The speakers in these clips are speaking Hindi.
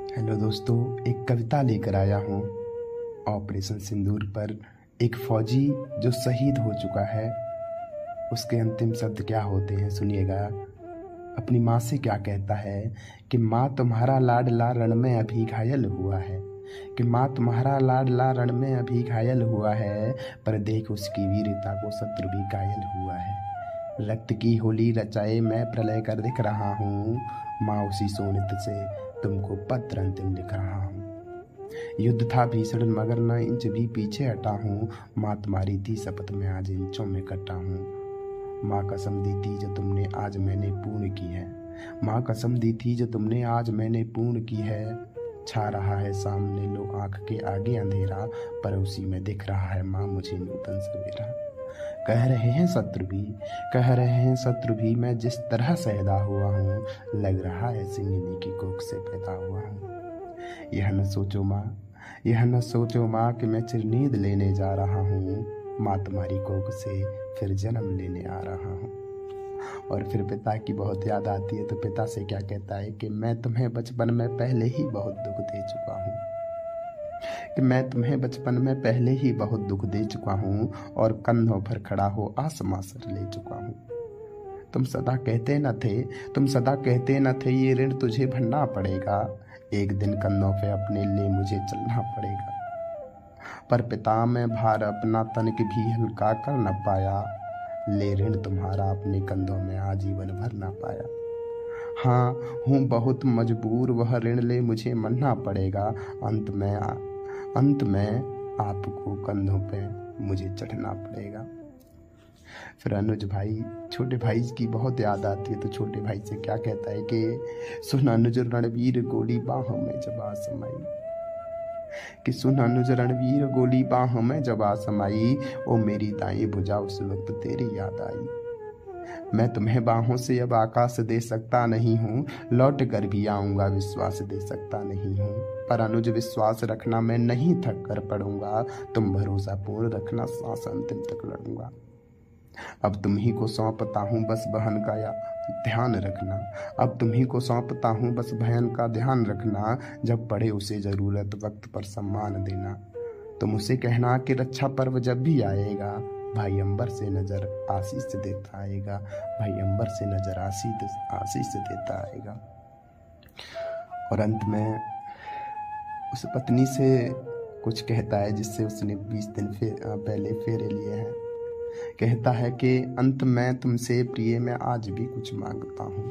हेलो दोस्तों, एक कविता लेकर आया हूँ। ऑपरेशन सिंदूर पर एक फौजी जो शहीद हो चुका है, उसके अंतिम शब्द क्या होते हैं सुनिएगा। अपनी माँ से क्या कहता है कि माँ तुम्हारा लाडला रण में अभी घायल हुआ है, कि माँ तुम्हारा लाडला रण में अभी घायल हुआ है, पर देख उसकी वीरता को शत्रु भी घायल हुआ है। रक्त की होली रचाए मैं प्रलय कर दिख रहा हूँ, माँ उसी सोनित से तुमको पत्र अंतिम लिख रहा हूँ। युद्ध था भीषण मगर न इंच भी पीछे हटा हूँ, माँ तुम्हारी थी शपथ में आज इंचों में कटा हूँ। माँ कसम दी थी जो तुमने आज मैंने पूर्ण की है, माँ कसम दी थी जो तुमने आज मैंने पूर्ण की है। छा रहा है सामने लो आँख के आगे अंधेरा, पर उसी में दिख रहा है माँ मुझे नूतन सवेरा। कह रहे हैं शत्रु भी, कह रहे हैं शत्रु भी, मैं जिस तरह पैदा हुआ हूँ, लग रहा है सिंहनी की कोख से पैदा हुआ हूँ। यह न सोचो माँ, यह न सोचो माँ कि मैं चिरनीद लेने जा रहा हूँ, माँ तुम्हारी कोख से फिर जन्म लेने आ रहा हूँ। और फिर पिता की बहुत याद आती है, तो पिता से क्या कहता है कि मैं तुम्हें बचपन में पहले ही बहुत दुख दे चुका हूँ, कि मैं तुम्हें बचपन में पहले ही बहुत दुख दे चुका हूँ, और कंधों पर खड़ा हो आसमां सर ले चुका हूँ। तुम सदा कहते न थे, तुम सदा कहते न थे ये ऋण तुझे भरना पड़ेगा, एक दिन कंधों पे अपने लिए मुझे चलना पड़ेगा। पर पिता मैं भार अपना तनिक भी हल्का कर न पाया, ले ऋण तुम्हारा अपने कंधों में आजीवन भर ना पाया। हाँ हूँ बहुत मजबूर, वह ऋण ले मुझे मरना पड़ेगा, अंत में आपको कंधों पे मुझे चढ़ना पड़ेगा। फिर अनुज भाई छोटे भाई की बहुत याद आती है, तो छोटे भाई से क्या कहता है कि सुन अनुज रणवीर गोली बाहों में जब आ समाई, कि सुन अनुज रणवीर गोली बाहों में जब आ समाई, ओ मेरी दाएं भुजा उस वक्त तेरी याद आई। मैं तुम्हें बाहों से अब आकाश दे सकता नहीं हूँ, लौट कर भी आऊँगा विश्वास दे सकता नहीं हूँ, पर अनुज विश्वास रखना मैं नहीं थक कर पड़ूंगा, तुम भरोसा पूर्ण रखना सांस अंतिम तक लड़ूंगा। अब तुम ही को सौंपता हूँ बस बहन का ध्यान रखना, अब तुम ही को सौंपता हूँ बस बहन का ध्यान रखना, जब पड़े उसे जरूरत वक्त पर सम्मान देना। तुम उसे कहना कि रक्षा पर्व जब भी आएगा, भाई अंबर से नजर आशीष देता आएगा, भाई अंबर से नजर आशीष देता आएगा। और अंत में उस पत्नी से कुछ कहता है जिससे उसने 20 दिन पहले फेरे लिए हैं। कहता है कि अंत में तुमसे प्रिय मैं आज भी कुछ मांगता हूँ,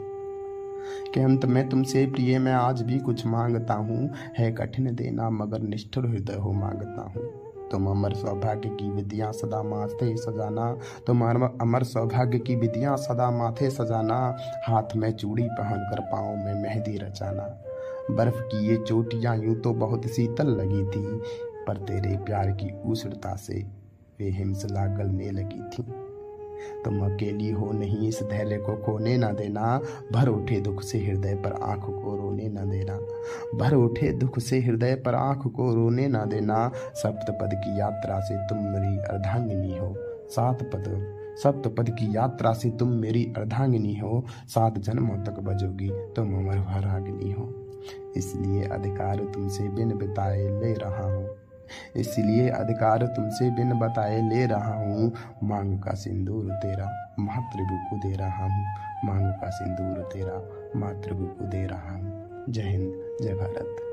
कि अंत में तुमसे प्रिय मैं आज भी कुछ मांगता हूँ, है कठिन देना मगर निष्ठुर हृदय हो मांगता हूँ। तुम अमर सौभाग्य की विधियाँ सदा माथे सजाना, तुम अमर सौभाग्य की विधियाँ सदा माथे सजाना, हाथ में चूड़ी पहनकर पाँव में मेहंदी रचाना। बर्फ की ये चोटियाँ यूं तो बहुत शीतल लगी थी, पर तेरे प्यार की उष्णता से वे हिमशिला गलने लगी थी। तुम अकेली हो नहीं इस धैर्य को खोने न देना, भर उठे दुख से हृदय पर आंख को रोने न देना, भर उठे दुख से हृदय पर आंख को रोने न देना। सप्तपद की यात्रा से तुम मेरी अर्धांगिनी हो, सप्तपद की यात्रा से तुम मेरी अर्धांगिनी हो, 7 जन्मों तक बजोगी तुम अमर भारागिनी हो। इसलिए अधिकार तुमसे बिन बताए ले रहा हूँ, इसलिए अधिकार तुमसे बिन बताए ले रहा हूँ, मांग का सिंदूर तेरा मातृभू को दे रहा हूँ, मांग का सिंदूर तेरा मातृभू को दे रहा हूँ। जय हिंद, जय भारत।